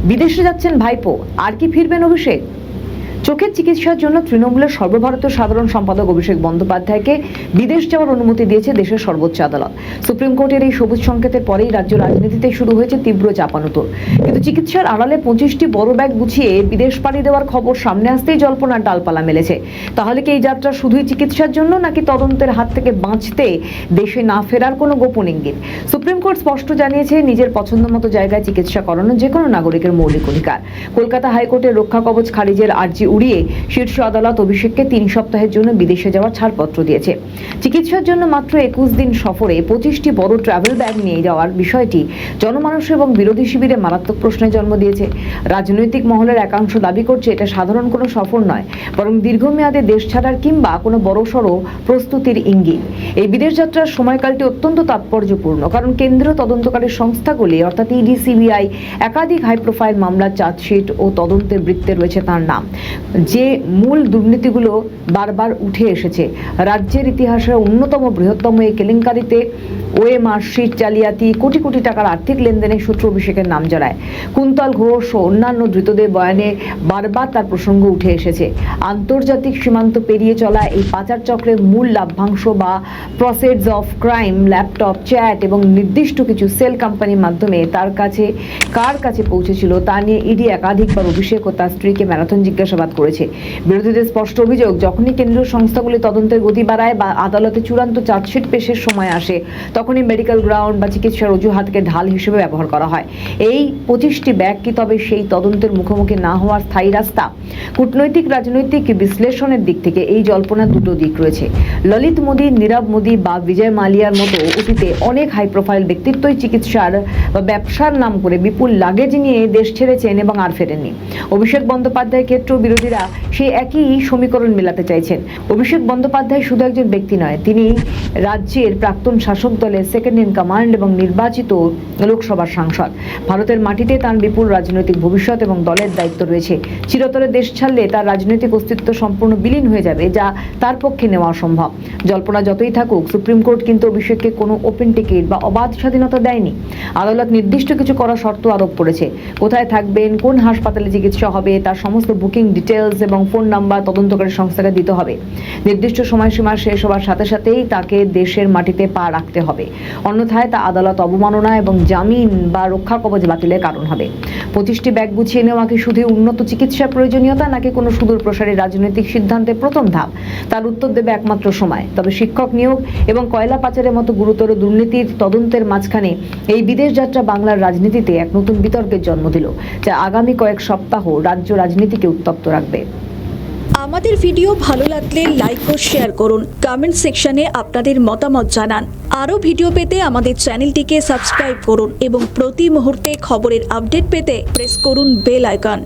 বিদেশে যাচ্ছেন ভাইপো, আর কি ফিরবেন অভিষেক? চোখের চিকিৎসার জন্য তৃণমূলের সর্বভারতীয় সাধারণ সম্পাদক অভিষেক বন্দ্যোপাধ্যায়কে বিদেশ যাওয়ার অনুমতি দিয়েছে দেশের সর্বোচ্চ আদালত। সুপ্রিম কোর্টের এই সবুজ সংকেতের পরেই রাজ্য রাজনীতিতে শুরু হয়েছে তীব্র চাপানোতর। কিন্তু চিকিৎসার আড়ালে 25টি বড় ব্যাগ গুছিয়ে বিদেশ পাড়ি দেওয়ার খবর সামনে আসতেই জল্পনার ডালপালা মেলেছে। তাহলে কি এই যাত্রা শুধুই চিকিৎসার জন্য, নাকি তদন্তের হাত থেকে বাঁচতে দেশে না ফেরার কোনো গোপন ইঙ্গিত? সুপ্রিম কোর্ট স্পষ্ট জানিয়েছে, নিজের পছন্দ মতো জায়গায় চিকিৎসা করানো যে কোনো নাগরিকের মৌলিক অধিকার। কলকাতা হাইকোর্টের রক্ষা কবচ খারিজের আর্জি উড়িয়ে শীর্ষ আদালত অভিষেককে 3 সপ্তাহের জন্য বিদেশে যাওয়ার ছাড়পত্র দিয়েছে। চিকিৎসার জন্য মাত্র 21 দিন সফরে 25টি বড় ট্রাভেল ব্যাগ নিয়ে যাওয়ার বিষয়টি জনমানুষ এবং বিরোধী শিবিরে মারাত্মক প্রশ্নের জন্ম দিয়েছে। রাজনৈতিক মহলের একাংশ দাবি করছে এটা সাধারণ কোনো সফর নয়, বরং দীর্ঘমেয়াদে দেশ ছাড়ার কিংবা কোনো বড়সড় প্রস্তুতির ইঙ্গিত। এই বিদেশ যাত্রার সময়কালটি অত্যন্ত তাৎপর্যপূর্ণ, কারণ কেন্দ্রীয় তদন্তকারী সংস্থাগুলি অর্থাৎ ইডি, সিবিআই একাধিক হাই প্রোফাইল মামলার চার্জশিট ও তদন্তের বৃত্তে রয়েছে তার নাম। যে মূল দুর্নীতিগুলো বারবার উঠে এসেছে, রাজ্যের ইতিহাসের অন্যতম বৃহত্তম এই কেলেঙ্কারিতে ওএমআর শিট জালিয়াতি, কোটি কোটি টাকার আর্থিক লেনদেনের সূত্র অভিষেকের নাম জড়ায়। কুন্তল ঘোষ ও অন্যান্য ধৃতদের বয়ানে বারবার তার প্রসঙ্গ উঠে এসেছে। আন্তর্জাতিক সীমান্ত পেরিয়ে চলা এই পাচার চক্রের মূল লাভ্যাংশ বা প্রসেডস অফ ক্রাইম, ল্যাপটপ, চ্যাট এবং নির্দিষ্ট কিছু সেল কোম্পানির মাধ্যমে তার কাছে কার কাছে পৌঁছেছিল তা নিয়ে ইডি একাধিকবার অভিষেক ও তার স্ত্রীকে ম্যারাথন জিজ্ঞাসাবাদ করেছে। বিরোধীদের স্পষ্ট অভিযোগ, যখনই কেন্দ্রীয় সংস্থাগুলি তদন্তের গতি বাড়ায় বা আদালতে চূড়ান্ত চার্জশিট পেশের সময় আসে, তখনই মেডিকেল গ্রাউন্ড বা চিকিৎসার অজুহাতকে ঢাল হিসেবে ব্যবহার করা হয়। এই 25টি ব্যাগ কি তবে সেই তদন্তের মুখোমুখি না হওয়ার স্থায়ী রাস্তা? কূটনৈতিক রাজনৈতিক বিশ্লেষণের দিক থেকে এই জল্পনার দুটো দিক রয়েছে। ললিত মোদী, নীরব মোদী বা বিজয় মালিয়ার মতো অতীতে অনেক হাই প্রোফাইল ব্যক্তিত্বই চিকিৎসার বা ব্যবসার নাম করে বিপুল লাগেজ নিয়ে দেশ ছেড়েছেন এবং আর ফেরেননি। অভিষেক বন্দ্যোপাধ্যায়ের ক্ষেত্রেও বিরোধীরা সেই একই সমীকরণ মেলাতে চাইছেন। অভিষেক বন্দ্যোপাধ্যায় শুধু একজন ব্যক্তি নয়, তিনি রাজ্যের প্রাক্তন শাসক দলের সেকেন্ড ইন কমান্ড এবং নির্বাচিত লোকসভার সাংসদ। ভারতের মাটিতে তার বিপুল রাজনৈতিক ভবিষ্যৎ এবং দলের দায়িত্ব রয়েছে। চিরতরে দেশ ছাড়লে তার রাজনৈতিক অস্তিত্ব সম্পূর্ণ বিলীন হয়ে যাবে, যা তার পক্ষে নেওয়া অসম্ভব। জল্পনা যতই থাকুক, সুপ্রিম কোর্ট কিন্তু অভিষেককে কোনো ওপেন টিকিট বা অবাধ স্বাধীনতা দেয়নি। আদালত নির্দিষ্ট কিছু করার শর্ত আরোপ করেছে। কোথায় থাকবেন, কোন হাসপাতালে চিকিৎসা হবে, তার সমস্ত বুকিং ডিটেলস এবং ফোন নাম্বার তদন্তকারী সংস্থাকে দিতে হবে। নির্দিষ্ট সময়সীমা শেষ হওয়ার সাথে সাথেই তাকে দেশের মাটিতে পা রাখতে হবে, অন্যথায় তা আদালত অবমাননা এবং জামিন বা রক্ষা কবচ বাতিলের কারণ হবে। 25টি ব্যাগ গুছিয়ে নেওয়া কি শুধু উন্নত চিকিৎসার প্রয়োজনীয়তা, নাকি কোনো সুদূর প্রসারী রাজনৈতিক সিদ্ধান্তের প্রথম ধাপ? তার উত্তর দেবে একমাত্র সময়। তবে শিক্ষক নিয়োগ এবং কয়লা পাচারের মতো গুরুতর দুর্নীতির তদন্তের মাঝখানে এই বিদেশ যাত্রা বাংলার রাজনীতিতে এক নতুন বিতর্কের জন্ম দিল, যা আগামী কয়েক সপ্তাহ রাজ্য রাজনীতিকে উত্তপ্ত রাখবে। আমাদের ভিডিও ভালো লাগলে লাইক ও শেয়ার করুন, কমেন্ট সেকশনে আপনাদের মতামত জানান। আরও ভিডিও পেতে আমাদের চ্যানেলটিকে সাবস্ক্রাইব করুন এবং প্রতি মুহূর্তে খবরের আপডেট পেতে প্রেস করুন বেল আইকন।